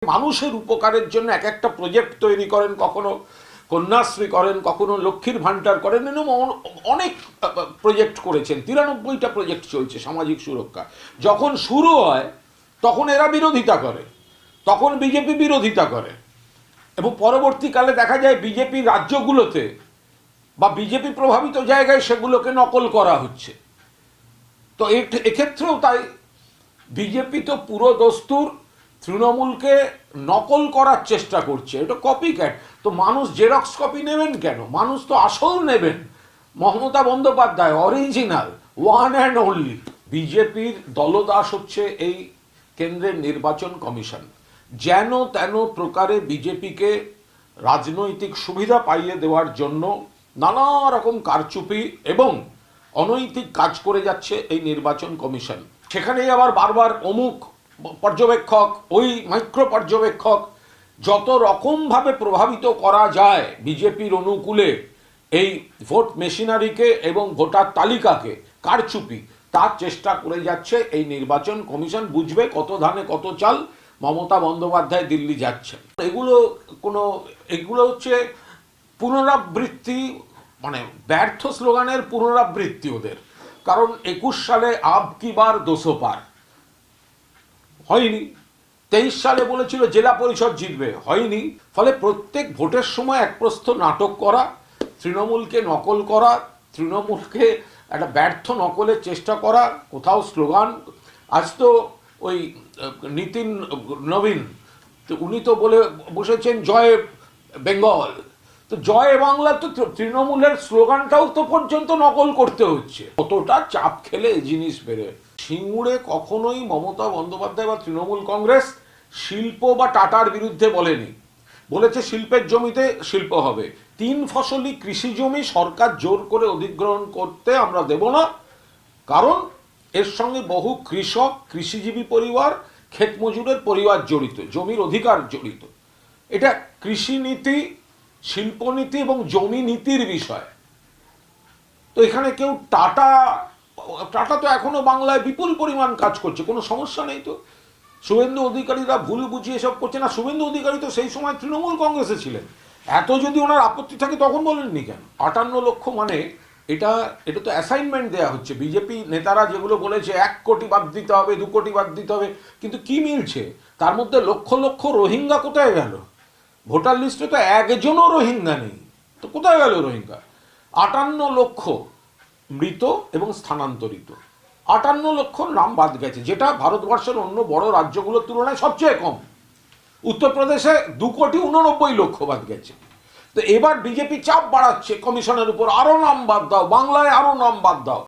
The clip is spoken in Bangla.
মানুষের উপকারের জন্য এক একটা প্রজেক্ট তৈরি করেন, কখনো কন্যাশ্রী করেন, কখনো লক্ষ্মীর ভান্ডার করেন, এরকম অনেক প্রজেক্ট করেছেন। 93টা প্রজেক্ট চলছে সামাজিক সুরক্ষা। যখন শুরু হয় তখন এরা বিরোধিতা করে, তখন বিজেপি বিরোধিতা করে, এবং পরবর্তীকালে দেখা যায় বিজেপি রাজ্যগুলোতে বা বিজেপি প্রভাবিত জায়গায় সেগুলোকে নকল করা হচ্ছে। তো এক্ষেত্রেও তাই বিজেপি তো পুরো দস্তুর তৃণমূলকে নকল করার চেষ্টা করছে। এটা কপি ক্যাট। তো মানুষ জেরক্স কপি নেবেন কেন? মানুষ তো আসল নেবেন। Mamata Bandyopadhyay original, one and only. বিজেপির দলদাস হচ্ছে এই কেন্দ্রের নির্বাচন কমিশন। যেন তেন প্রকারে বিজেপিকে রাজনৈতিক সুবিধা পাইয়ে দেওয়ার জন্য নানা রকম কারচুপি এবং অনৈতিক কাজ করে যাচ্ছে এই নির্বাচন কমিশন। সেখানেই আবার বারবার অমুক পর্যবেক্ষক, ওই মাইক্রো পর্যবেক্ষক, যত রকমভাবে প্রভাবিত করা যায় বিজেপির অনুকূলে এই ভোট মেশিনারিকে এবং ভোটার তালিকাকে কারচুপি, তার চেষ্টা করে যাচ্ছে এই নির্বাচন কমিশন। বুঝবে কত ধানে কত চাল। মমতা বন্দ্যোপাধ্যায় দিল্লি যাচ্ছেন। এগুলো হচ্ছে পুনরাবৃত্তি, মানে ব্যর্থ স্লোগানের পুনরাবৃত্তি ওদের। কারণ 21 সালে আব কি বার 200 পার হয়নি, 23 সালে বলেছিল জেলা পরিষদ জিতবে, হয়নি। ফলে প্রত্যেক ভোটের সময় এক প্রস্থ নাটক করা, তৃণমূলকে নকল করা, তৃণমূলকে একটা ব্যর্থ নকলের চেষ্টা করা, কোথাও স্লোগান। আজ তো ওই নীতিন নবীন, তো উনি তো বলে বসেছেন জয় বেঙ্গল। তো জয় বাংলা তো তৃণমূলের স্লোগানটাও তো পর্যন্ত নকল করতে হচ্ছে। কতটা চাপ খেলে এই জিনিস বেরোয়। সিঙ্গুরে কখনোই মমতা বন্দ্যোপাধ্যায় বা তৃণমূল কংগ্রেস শিল্প বা টাটার বিরুদ্ধে বলেনি। বলেছে শিল্পের জমিতে শিল্প হবে। 3 ফসলি কৃষি জমি সরকার জোর করে অধিগ্রহণ করতে আমরা দেব না, কারণ এর সঙ্গে বহু কৃষক, কৃষিজীবী পরিবার, ক্ষেত মজুরের পরিবার জড়িত, জমির অধিকার জড়িত। এটা কৃষি নীতি, শিল্পনীতি এবং জমি নীতির বিষয়। তো এখানে কেউ টাটা তো এখনো বাংলায় বিপুল পরিমাণ কাজ করছে, কোনো সমস্যা নেই। তো শুভেন্দু অধিকারীরা ভুল বুঝিয়ে এসব করছে না। শুভেন্দু অধিকারী তো সেই সময় তৃণমূল কংগ্রেসে ছিলেন। এত যদি ওনার আপত্তি থাকে তখন বলেননি কেন? 58 লক্ষ মানে এটা তো অ্যাসাইনমেন্ট দেওয়া হচ্ছে। বিজেপি নেতারা যেগুলো বলেছে 1 কোটি বাদ দিতে হবে, 2 কোটি বাদ দিতে হবে, কিন্তু কি মিলছে? তার মধ্যে লক্ষ লক্ষ রোহিঙ্গা কোথায় গেল? ভোটার লিস্টে তো একজনও রোহিঙ্গা নেই। তো কোথায় গেল রোহিঙ্গা? 58 লক্ষ মৃত এবং স্থানান্তরিত, 58 লক্ষ নাম বাদ গেছে, যেটা ভারতবর্ষের অন্য বড় রাজ্যগুলোর তুলনায় সবচেয়ে কম। উত্তরপ্রদেশে 2,89,00,000 বাদ গেছে। তো এবার বিজেপি চাপ বাড়াচ্ছে কমিশনের উপর, আরো নাম বাদ দাও, বাংলায় আরো নাম বাদ দাও।